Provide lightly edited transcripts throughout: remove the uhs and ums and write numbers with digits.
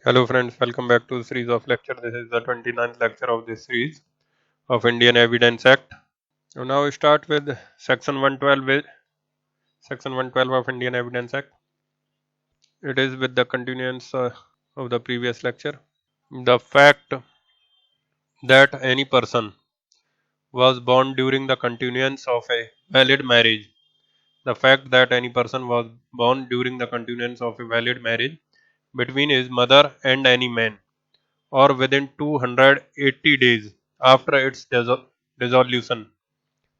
Hello friends, welcome back to the series of lecture. This is the 29th lecture of this series of Indian Evidence Act. So now we start with section 112 of Indian Evidence Act. It is with the continuance of the previous lecture. The fact that any person was born during the continuance of a valid marriage. The fact that any person was born during the continuance of a valid marriage between his mother and any man, or within 280 days after its dissolution,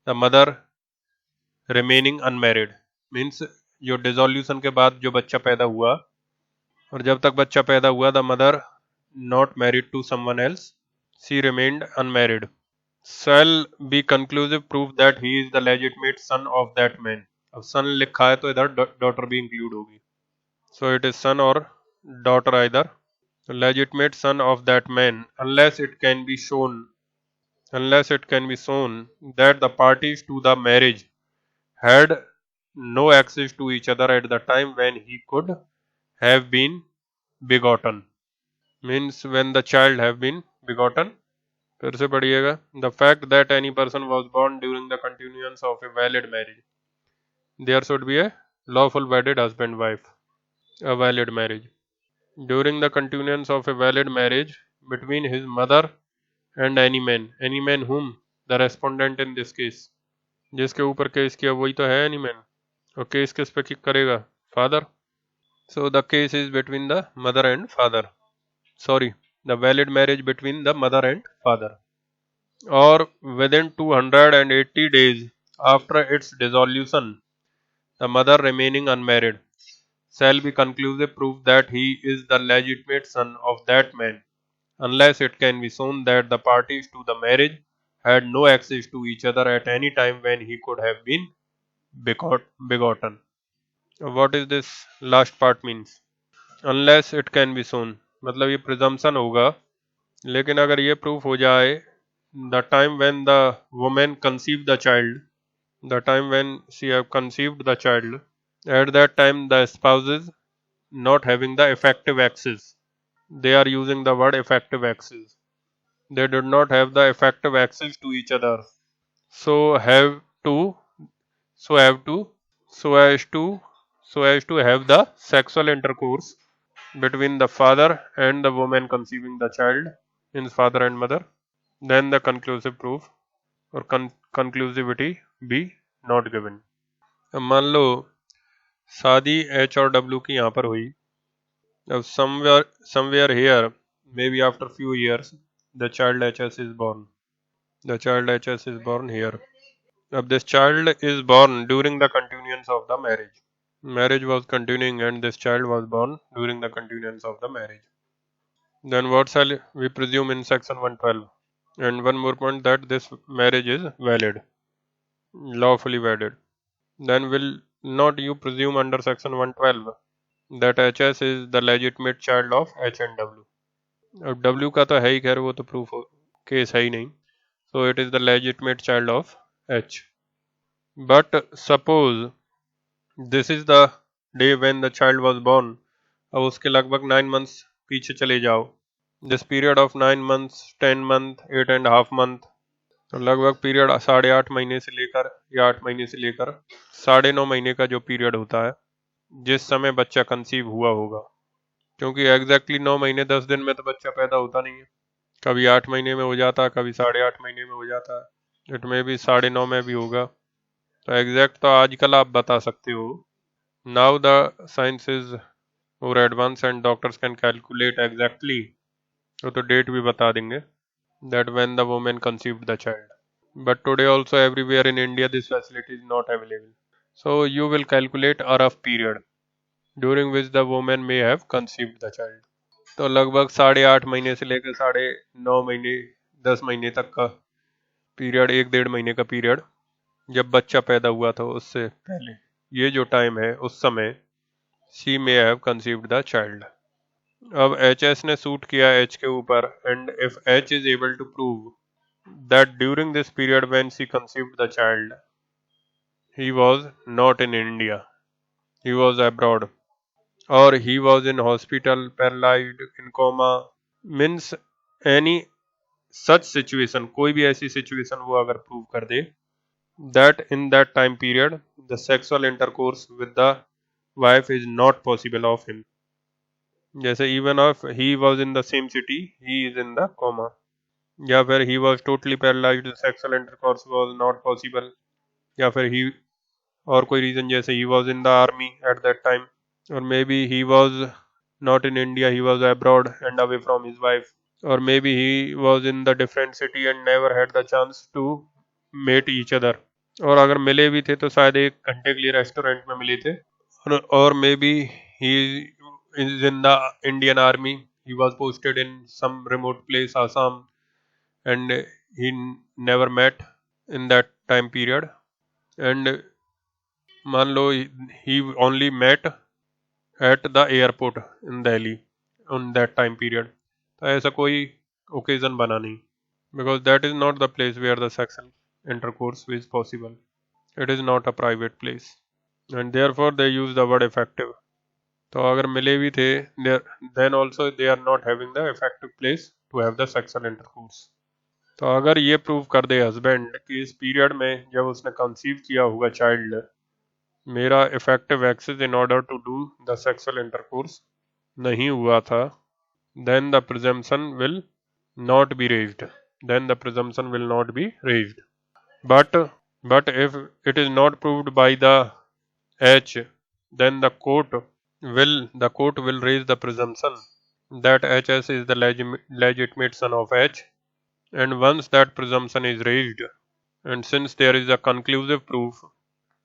the mother remaining unmarried, means जो dissolution के बाद जो बच्चा पैदा हुआ और जब तक बच्चा पैदा हुआ, the mother not married to someone else, she remained unmarried, shall be conclusive proof that he is the legitimate son of that man. अब son लिखा है तो इधर daughter भी include होगी, so it is son or daughter either, legitimate son of that man, unless it can be shown that the parties to the marriage had no access to each other at the time when he could have been begotten, means when the child have been begotten. फिर से पढ़िएगा. The fact that any person was born during the continuance of a valid marriage, there should be a lawful wedded husband wife, a valid marriage. During the continuance of a valid marriage between his mother and any man whom the respondent in this case, जिसके ऊपर case किया वही तो है any man, और case किस पे kick करेगा? Father. So the case is between the mother and father. Sorry, the valid marriage between the mother and father, or within 280 days after its dissolution, the mother remaining unmarried, shall be conclusive proof that he is the legitimate son of that man, unless it can be shown that the parties to the marriage had no access to each other at any time when he could have been begotten. What is this last part means? Unless it can be shown, मतलब ये presumption होगा, लेकिन अगर ये proof हो जाए, the time when the woman conceived the child, the time when she have conceived the child, at that time the spouses not having the effective access. They are using the word effective access. They did not have the effective access to each other. So have to, so have to, so as to, so as to have the sexual intercourse between the father and the woman conceiving the child, means father and mother, then the conclusive proof or conclusivity be not given. अब मान लो शादी H और W की यहाँ पर हुई. अब somewhere here, maybe after few years, the child HS is born. The child HS is born here. अब this child is born during the continuance of the marriage. Marriage was continuing and this child was born during the continuance of the marriage. Then what shall we presume in section 112? And one more point, that this marriage is valid, lawfully wedded. Then will not you presume under section 112 that HS is the legitimate child of H and W? अब W का तो है ही, खैर वो तो proof case है ही नहीं. So it is the legitimate child of H. But suppose this is the day when the child was born. अब उसके लगभग 9 months पीछे चले जाओ. This period of 9 months, 10 month, 8.5 month, तो लगभग पीरियड 8.5 महीने से लेकर या 8 महीने से लेकर 9.5 महीने का जो पीरियड होता है जिस समय बच्चा कंसीव हुआ होगा, क्योंकि एग्जैक्टली 9 महीने 10 दिन में तो बच्चा पैदा होता नहीं है, कभी 8 महीने में हो जाता है, कभी 8.5 महीने में हो जाता है, इट में भी 9.5 में भी होगा. तो एग्जैक्ट तो आजकल आप बता सकते हो. Now the science is more advance and doctors can calculate exactly, तो डेट भी बता देंगे that when the woman conceived the child. But today also everywhere in India this facility is not available. So you will calculate a rough period during which the woman may have conceived the child. तो लगभग 8.5 महीने से लेकर 9.5 महीने 10 महीने तक का period, 1-1.5 महीने का पीरियड जब बच्चा पैदा हुआ था उससे पहले, ये जो टाइम है उस समय she may have conceived the child. अब HS ने सूट किया H के ऊपर, and if H is able to prove that during this period when she conceived the child, he was not in India, he was abroad, or he was in hospital, paralyzed, in coma, means any such situation, कोई भी ऐसी situation वो अगर prove कर दे that in that time period the sexual intercourse with the wife is not possible of him. जैसे even if he was in the same city, he is in the coma, या फिर he was totally paralyzed, sexual intercourse was not possible, या फिर he और कोई reason जैसे he was in the army at that time, or maybe he was not in India, he was abroad and away from his wife, or maybe he was in the different city and never had the chance to meet each other, और अगर मिले भी थे तो शायद एक घंटे के लिए रेस्टोरेंट में मिले थे, or maybe he is in the Indian army, he was posted in some remote place, Assam, and he never met in that time period, and मान लो he only met at the airport in Delhi on that time period, तो ऐसा कोई occasion बना नहीं, because that is not the place where the sexual intercourse is possible. It is not a private place, and therefore they use the word effective. तो अगर मिले भी थे then also they are not having the effective place to have the sexual intercourse. तो अगर ये prove कर दे husband कि इस पीरियड में जब उसने कंसीव किया होगा चाइल्ड, मेरा effective access in order to do the sexual intercourse नहीं हुआ था, then the presumption will not be raised. Then the presumption will not be raised. But if it is not proved by the H, then the court will raise the presumption that HS is the legitimate son of H. And once that presumption is raised, and since there is a conclusive proof,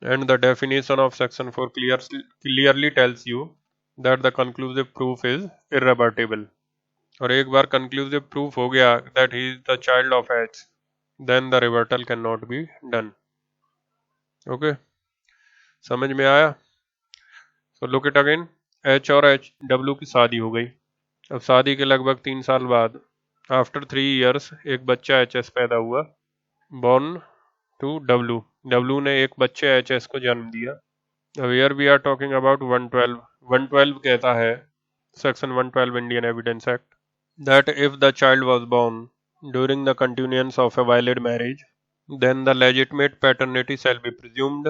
and the definition of section 4 clearly tells you that the conclusive proof is irrebuttable, और एक बार conclusive proof हो गया that he is the child of H, then the rebuttal cannot be done. Okay, समझ में आया? So look it again. H और HW की शादी हो गई. अब शादी के लगभग 3 साल बाद आफ्टर 3 years एक बच्चा HS पैदा हुआ, born to W. W ने एक बच्चे HS को जन्म दिया. अब here we are talking about 112. 112 कहता है section 112 Indian Evidence Act that if the child was born during the continuance of a valid marriage, then the legitimate paternity shall be presumed,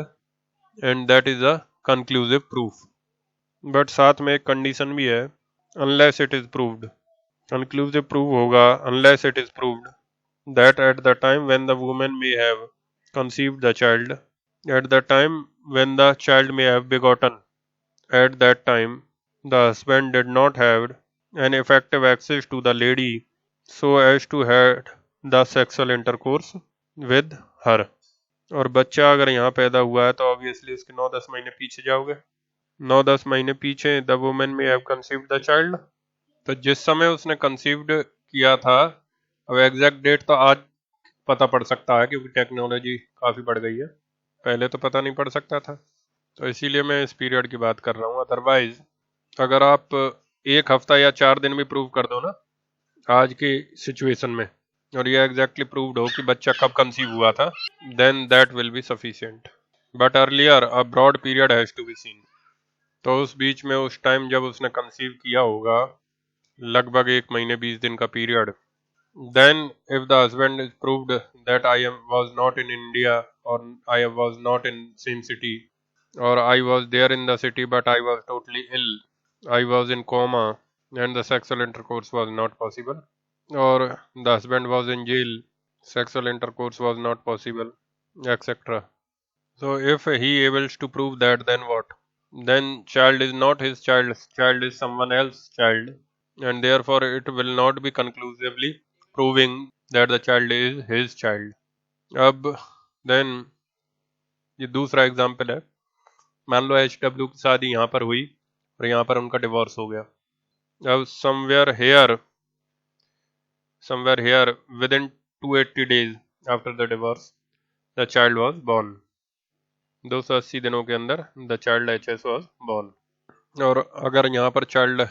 and that is a conclusive proof. But साथ में एक condition भी है, unless it is proved. Conclusive proof होगा unless it is proved that at the time when the woman may have conceived the child, at the time when the child may have begotten, at that time the husband did not have an effective access to the lady so as to have the sexual intercourse with her. और बच्चा अगर यहाँ पैदा हुआ है तो obviously उसके 9-10 महीने पीछे जाओगे, 9-10 महीने पीछे द वुमेन में हैव कंसीव्ड द चाइल्ड, तो जिस समय उसने कंसीव्ड किया था, अब एग्जैक्ट डेट तो आज पता पड़ सकता है क्योंकि टेक्नोलॉजी काफ़ी बढ़ गई है, पहले तो पता नहीं पड़ सकता था, तो इसीलिए मैं इस पीरियड की बात कर रहा हूँ. अदरवाइज अगर आप 1 हफ्ता या 4 दिन भी प्रूव कर दो ना आज की सिचुएशन में, और ये एग्जैक्टली प्रूव्ड हो कि बच्चा कब कंसीव हुआ था, then that will be sufficient. But earlier a broad period has to be seen. तो उस बीच में उस टाइम जब उसने कंसीव किया होगा लगभग 1 महीने 20 दिन का period, then if the husband is proved that I was not in India और I was not in same city, और I was there in the city but I was totally ill, I was in coma and the sexual intercourse was not possible, or the husband was in jail, sexual intercourse was not possible, etc. So if he able to prove that, then what? Then child is not his child, child is someone else's child, and therefore it will not be conclusively proving that the child is his child. अब then ये दूसरा example है, मान लो HW की शादी यहाँ पर हुई और यहाँ पर उनका डिवोर्स हो गया. अब somewhere here within 280 days after the divorce the child was born. 280 दिनों के अंदर the child HS was born. और अगर यहाँ पर child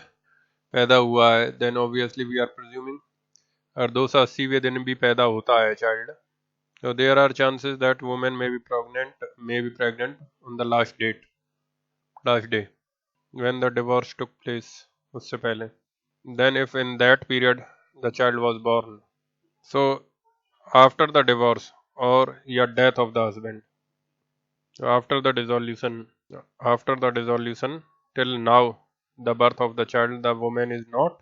पैदा हुआ है then obviously we are presuming, और 280वें दिन भी पैदा होता है child, so there are chances that woman may be pregnant on the last day. when the divorce took place, उससे पहले. Then if in that period the child was born. So after the divorce or death of the husband. So after the dissolution till now, the birth of the child, the woman is not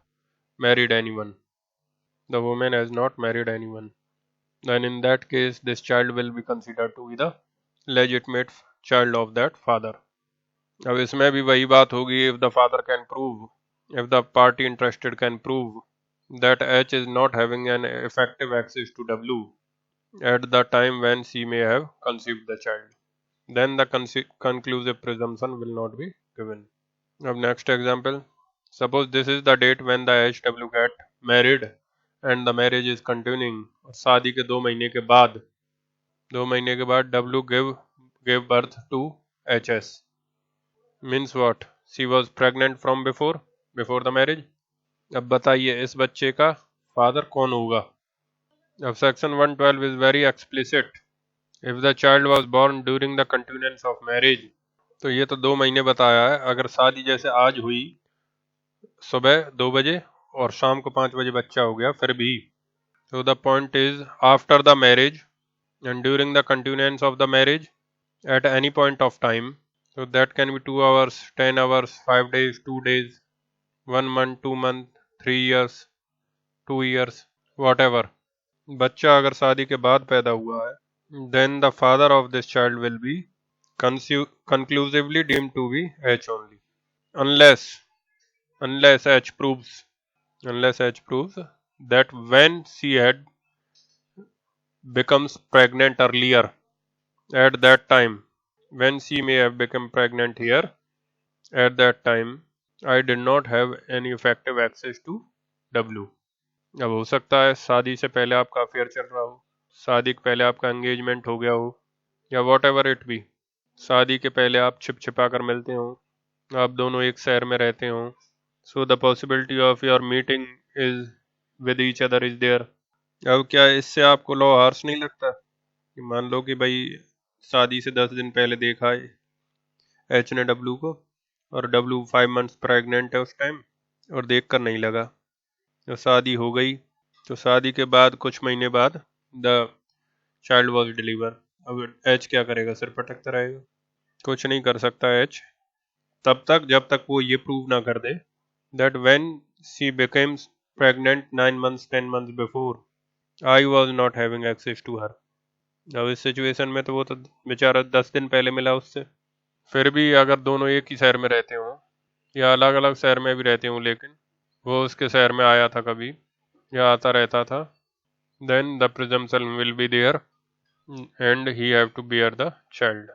married anyone. The woman has not married anyone. Then in that case, this child will be considered to be the legitimate child of that father. अब इसमें भी वही बात होगी, if the father can prove, if the party interested can prove that H is not having an effective access to W at the time when she may have conceived the child, then the conclusive presumption will not be given. अब next example, suppose this is the date when the HW get married and the marriage is continuing. शादी के 2 महीने के बाद W gave birth to HS. Means what? She was pregnant from before the marriage. अब बताइए इस बच्चे का फादर कौन होगा? अब section 112 is very explicit. If the child was born during the continuance of marriage, तो ये तो 2 महीने बताया है. अगर शादी जैसे आज हुई, सुबह 2 बजे और शाम को 5 बजे बच्चा हो गया, फिर भी. So the point is, after the marriage and during the continuance of the marriage, at any point of time, so that can be 2 hours, 10 hours, 5 days, 2 days, 1 month, 2 month, 3 years, 2 years, whatever. बच्चा अगर शादी के बाद पैदा हुआ है, then the father of this child will be conclusively deemed to be H only, unless H proves that when she had becomes pregnant earlier, at that time, when she may have become pregnant here, at that time, I did not have any effective access to W. अब हो सकता है शादी से पहले आपका affair चल रहा हो, शादी के पहले आपका एंगेजमेंट हो गया हो, या वॉट एवर इट बी. शादी के पहले आप छिप छिपा कर मिलते हो, आप दोनों एक शहर में रहते हो. So the possibility of your meeting is with each other is there. अब क्या इससे आपको लॉ हार्श नहीं लगता कि मान लो कि भाई शादी से 10 दिन पहले देखा है एच ने डब्लू को, और डब्लू 5 मंथ्स प्रेग्नेंट है उस टाइम, और देख कर नहीं लगा. तो शादी हो गई, तो शादी के बाद कुछ महीने बाद द चाइल्ड वॉज डिलीवर. अब एच क्या करेगा? सिर पटकता रहेगा, कुछ नहीं कर सकता एच तब तक जब तक वो ये प्रूव ना कर दे that when she becomes pregnant 9 months 10 months before I was not having access to her. अब इस सिचुएशन में तो वो तो बेचारा 10 दिन पहले मिला उससे. फिर भी अगर दोनों एक ही शहर में रहते हों या अलग अलग शहर में भी रहते हों, लेकिन वो उसके शहर में आया था कभी या आता रहता था, then the presumption will be there and he have to bear the child.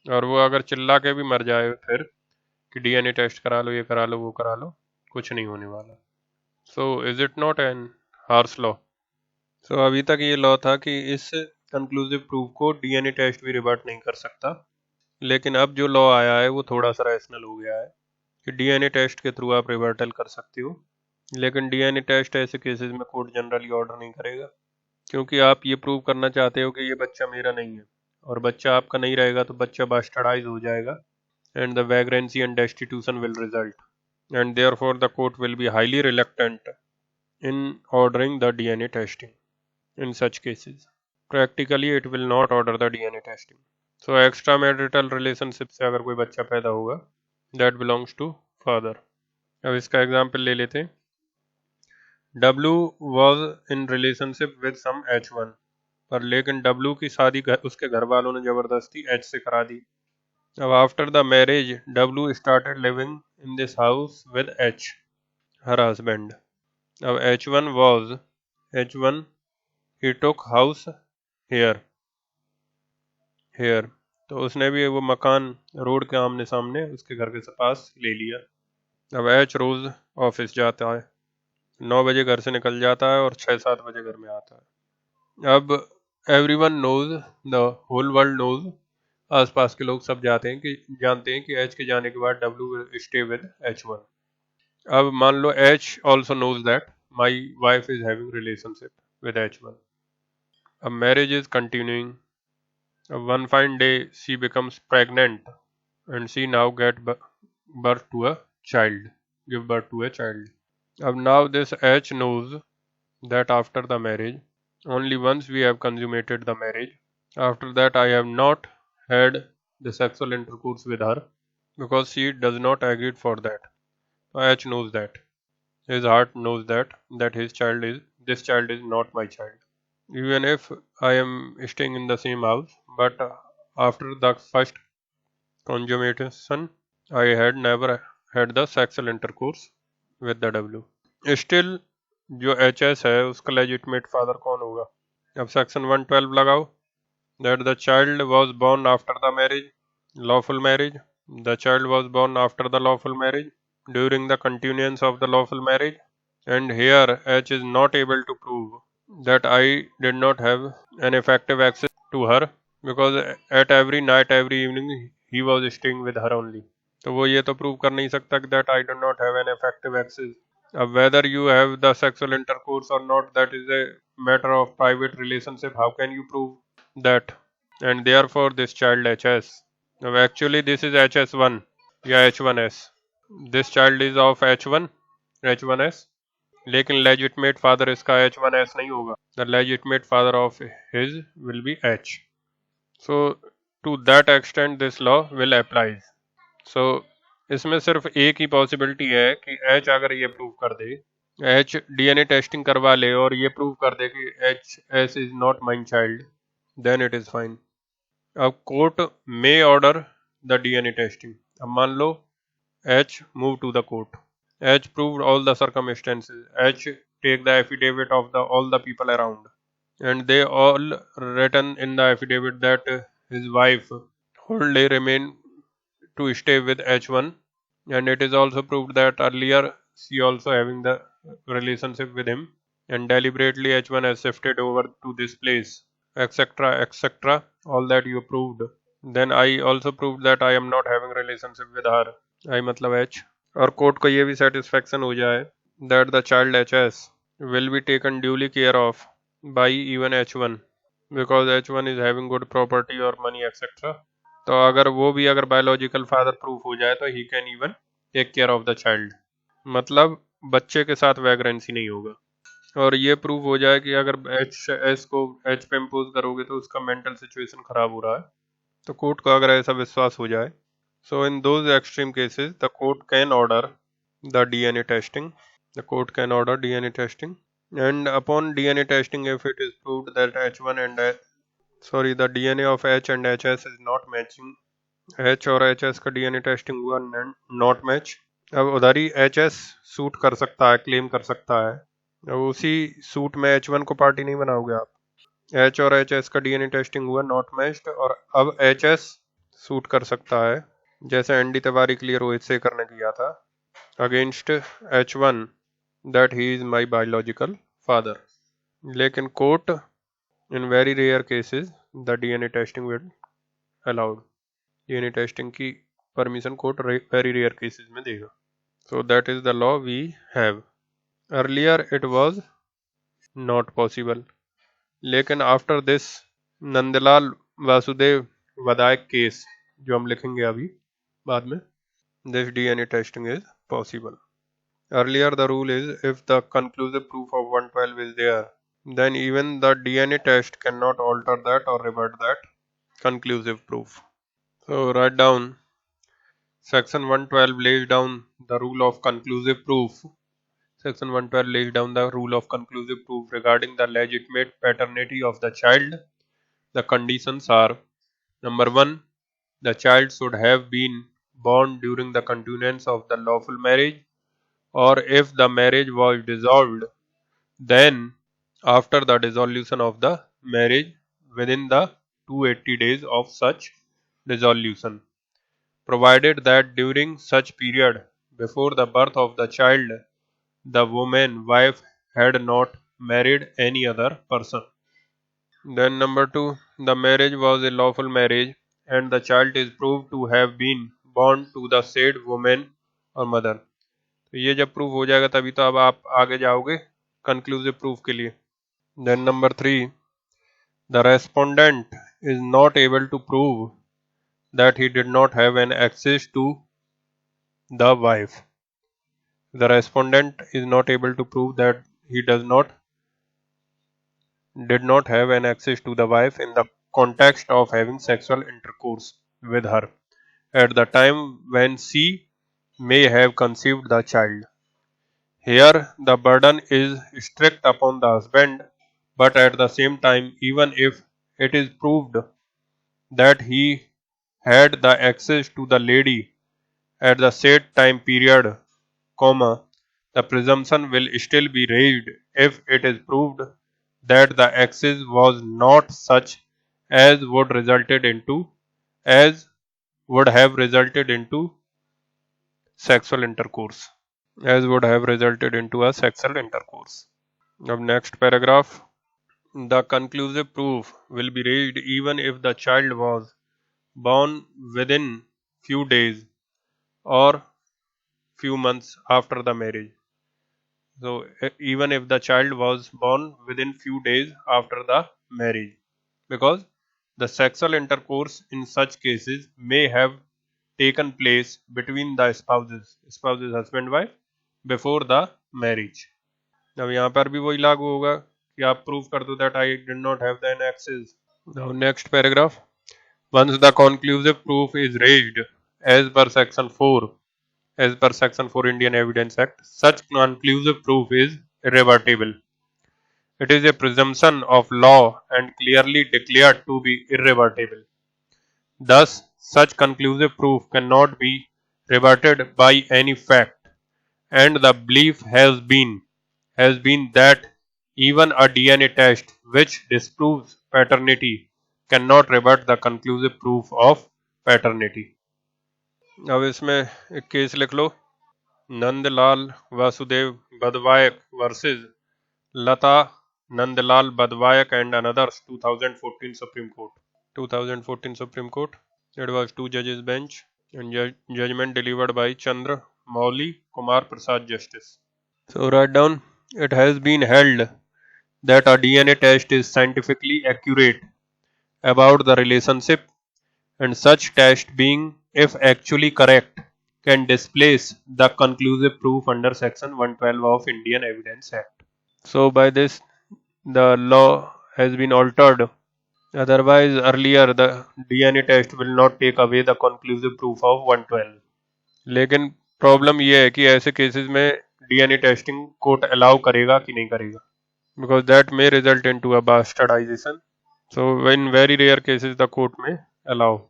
और वो अगर चिल्ला के भी मर जाए फिर कि डीएनए टेस्ट करा लो, ये करा लो, वो करा लो, कुछ नहीं होने वाला. So is it not an harsh law? So अभी तक ये लॉ था कि इस कंक्लूसिव प्रूफ को डीएनए टेस्ट भी रिवर्ट नहीं कर सकता, लेकिन अब जो लॉ आया है वो थोड़ा सा रैशनल हो गया है कि डीएनए टेस्ट के थ्रू आप रिवर्टल कर सकते हो, लेकिन डीएनए टेस्ट ऐसे केसेस में कोर्ट जनरली ऑर्डर नहीं करेगा, क्योंकि आप ये प्रूव करना चाहते हो कि ये बच्चा मेरा नहीं है, और बच्चा आपका नहीं रहेगा तो बच्चा बास्टर्डाइज हो जाएगा and the vagrancy and destitution will result, and therefore the court will be highly reluctant in ordering the DNA testing. In such cases, practically it will not order the DNA testing. So extramarital relationship से अगर कोई बच्चा पैदा होगा, that belongs to father. अब इसका example ले लेते हैं. W was in relationship with some H1, पर लेकिन W की शादी उसके घर वालों ने जबरदस्ती H से करा दी. अब after the marriage, W started living in this house with H, her husband. अब H1 he took house here. तो उसने भी वो मकान रोड के आमने सामने उसके घर के पास ले लिया. अब H रोज ऑफिस जाता है, 9 बजे घर से निकल जाता है और 6-7 बजे घर में आता है. अब everyone knows, the whole world knows, आसपास के लोग सब जानते हैं कि H के जाने के बाद W will stay with H1. अब मान लो H also knows that my wife is having relationship with H1. A marriage is continuing. One fine day she becomes pregnant and she now birth to a child, give birth to a child. Now this H knows that after the marriage, only once we have consummated the marriage, after that I have not had the sexual intercourse with her because she does not agree for that. So H knows that. His heart knows that this child is not my child. Even if I am staying in the same house, but after the first consummation, I had never had the sexual intercourse with the W. Still जो HS है उसका legitimate father कौन होगा? अब section 112 लगाओ that the child was born after the marriage, lawful marriage. The child was born after the lawful marriage, during the continuance of the lawful marriage, and here H is not able to prove that I did not have an effective access to her because at every night, every evening he was staying with her only. तो वो ये तो prove कर नहीं सकता कि that I do not have an effective access. Whether you have the sexual intercourse or not, that is a matter of private relationship. How can you prove that? And therefore this child HS. Now actually this is HS1 या H1S. This child is of H1, H1S. लेकिन legitimate father इसका H1S नहीं होगा. The legitimate father of his will be H. So to that extent this law will apply. So इसमें सिर्फ एक ही possibility है कि H अगर ये प्रूव कर दे, H DNA टेस्टिंग करवा ले और ये प्रूव कर दे कि HS is not mine child, then it is fine. अब court may order the DNA testing. अब मान लो H move to the court. H proved all the circumstances. H take the affidavit of all the people around, and they all written in the affidavit that his wife whole day remain to stay with H1, and it is also proved that earlier she also having the relationship with him, and deliberately H1 has shifted over to this place, etc., etc. All that you proved. Then I also proved that I am not having relationship with her. I मतलब H. और court को ये भी satisfaction हो जाए that the child HS will be taken duly care of by even H1 because H1 is having good property or money etc. तो अगर वो भी अगर बायोलॉजिकल फादर प्रूफ हो जाए तो he can even take care of the child. मतलब बच्चे के साथ वैग्रेंसी नहीं होगा. और ये प्रूफ हो जाए कि अगर HS को H पे इम्पोज करोगे तो उसका मेंटल सिचुएशन खराब हो रहा है, तो कोर्ट को अगर ऐसा विश्वास हो जाए, so in those extreme cases the court can order the DNA testing. The court can order DNA testing, and upon DNA testing, if it is proved that H1 and the DNA of H and HS is not matching, H और HS का DNA testing हुआ not match. अब उधर ही HS suit कर सकता है, claim कर सकता है. अब उसी सूट में H1 को पार्टी नहीं बनाओगे आप. H और HS का DNA टेस्टिंग हुआ नॉट मैच्ड और अब HS सूट कर सकता है, जैसे एनडी तिवारी के लिए रोहित शेखर ने किया था, against H1 that he is my biological father. लेकिन court in very rare cases the DNA testing will allowed. DNA testing की permission court very rare cases में देगा. So that is the law we have. Earlier it was not possible. लेकिन after this Nandlal Vasudev Vadayak case जो हम लिखेंगे अभी बाद में, this DNA testing is possible. Earlier the rule is if the conclusive proof of 112 is there, then even the DNA test cannot alter that or revert that conclusive proof. So write down section 112 lays down the rule of conclusive proof. Section 112 lays down the rule of conclusive proof regarding the legitimate paternity of the child. The conditions are: number 1, the child should have been born during the continuance of the lawful marriage, or if the marriage was dissolved, then after the dissolution of the marriage within the 280 days of such dissolution, provided that during such period before the birth of the child the woman wife had not married any other person. Then number 2, the marriage was a lawful marriage and the child is proved to have been born to the said woman or mother. तो ये जब proof हो जाएगा तभी तो अब आप आगे जाओगे कंक्लूसिव प्रूफ के लिए. Then number 3, the respondent is not able to prove that he did not have an access to the wife. The respondent is not able to prove that he did not have an access to the wife in the context of having sexual intercourse with her at the time when she may have conceived the child. Here, the burden is strict upon the husband, but at the same time, even if it is proved that he had the access to the lady at the said time period, comma, the presumption will still be raised if it is proved that the access was not such as would have resulted into sexual intercourse. As would have resulted into a sexual intercourse. Now, next paragraph. The conclusive proof will be raised even if the child was born within few days or few months after the marriage. So, even if the child was born within few days after the marriage, because the sexual intercourse in such cases may have taken place between the spouses husband wife before the marriage. अब यहाँ पर भी वही लागू होगा कि आप prove कर दो that I did not have the access. Now next paragraph. Once the conclusive proof is raised as per section 4 Indian Evidence Act, such conclusive proof is irrebuttable. It is a presumption of law and clearly declared to be irrebuttable. Thus, such conclusive proof cannot be rebutted by any fact, and the belief has been that even a DNA test which disproves paternity cannot rebut the conclusive proof of paternity. अब इसमें एक case लिख लो, Nandlal Vasudev Badvayak versus Lata Nandlal Badvayak and another's 2014 Supreme Court. 2014 Supreme Court. It was 2 judges bench and judgment delivered by Chandra Mauli Kumar Prasad Justice. So write down, it has been held that a DNA test is scientifically accurate about the relationship, and such test being, if actually correct, can displace the conclusive proof under section 112 of Indian Evidence Act. So by this the law has been altered. Otherwise, earlier the DNA test will not take away the conclusive proof of 112. लेकिन problem ये है कि ऐसे cases में DNA testing court allow करेगा कि नहीं करेगा, because that may result into a bastardization. So in very rare cases the court may allow.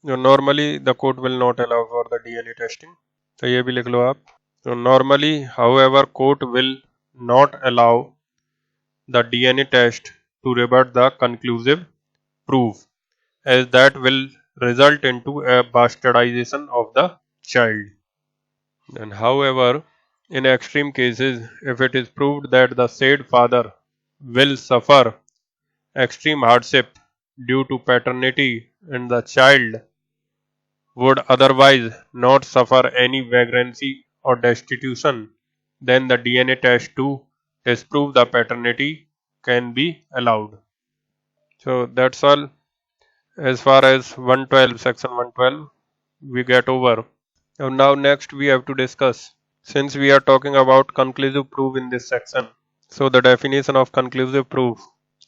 So normally the court will not allow for the DNA testing. तो ये भी लिख लो आप. So normally, however, court will not allow the DNA test to rebut the conclusive proof, as that will result into a bastardization of the child. And however, in extreme cases, if it is proved that the said father will suffer extreme hardship due to paternity and the child would otherwise not suffer any vagrancy or destitution, then the DNA test to disprove the paternity can be allowed. So that's all as far as 112, section 112 we get over. Now next we have to discuss, since we are talking about conclusive proof in this section, so the definition of conclusive proof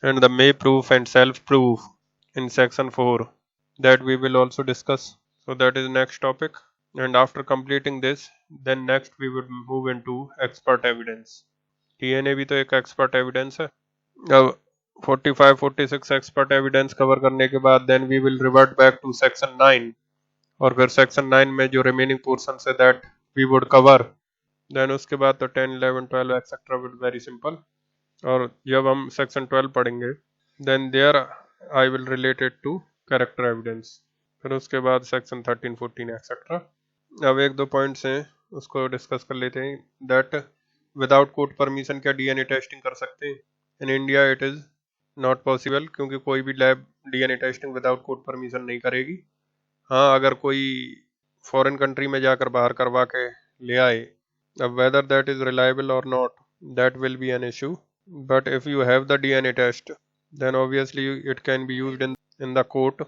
and the may proof and self proof in section 4, that we will also discuss. So that is next topic, and after completing this, then next we would move into expert evidence. DNA भी तो एक expert evidence है. अब 45-46 expert evidence cover करने के बाद then we will revert back to section 9, और फिर section 9 में जो remaining portions है that we would cover. Then उसके बाद तो 10, 11, 12 etc. will very simple. और जब हम section 12 पढ़ेंगे then there I will relate it to character evidence. फिर उसके बाद section 13, 14 etc. अब एक दो पॉइंट्स हैं उसको डिस्कस कर लेते हैं. that without court permission क्या DNA टेस्टिंग कर सकते हैं? In India it is not possible, क्योंकि कोई भी lab DNA testing without court permission नहीं करेगी. हाँ, अगर कोई फॉरेन कंट्री में जाकर बाहर करवा के ले आए, अब whether that is reliable or not, that will be an issue. But if you have the DNA test, then obviously it can be used in the court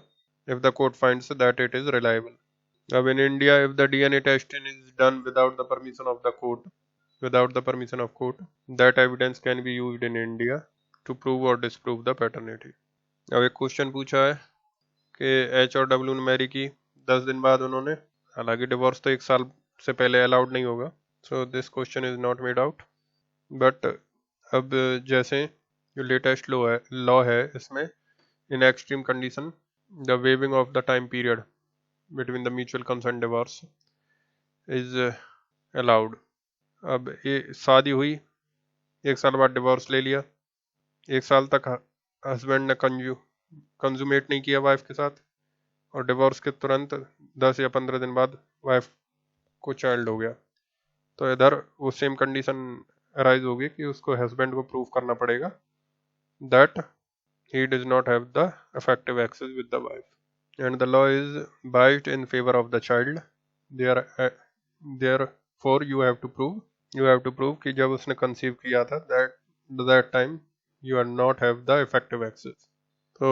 if the court finds that it is reliable. अब in India, if the DNA testing is done without the permission of the court, that evidence can be used in India to prove or disprove the paternity. अब एक question पूछा है कि H और W ने Mary की 10 दिन बाद उन्होंने, हालांकि डिवोर्स तो 1 साल से पहले अलाउड नहीं होगा, so this question is not made out, but अब जैसे जो लेटेस्ट लॉ है इसमें, in extreme condition the waving of the time period between the mutual consent divorce is allowed. अब ये शादी हुई, 1 साल बाद डिवोर्स ले लिया, 1 साल तक हस्बैंड ने कंज्यूमेट नहीं किया वाइफ के साथ, और डिवोर्स के तुरंत 10 या 15 दिन बाद वाइफ को चाइल्ड हो गया, तो इधर वो सेम कंडीशन अराइज होगी कि उसको हस्बैंड को प्रूव करना पड़ेगा that he does not have the effective access with the wife and the law is biased in favour of the child. Therefore you have to prove कि जब उसने conceive किया था that time you are not have the effective access. So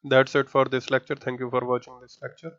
that's it for this lecture. Thank you for watching this lecture.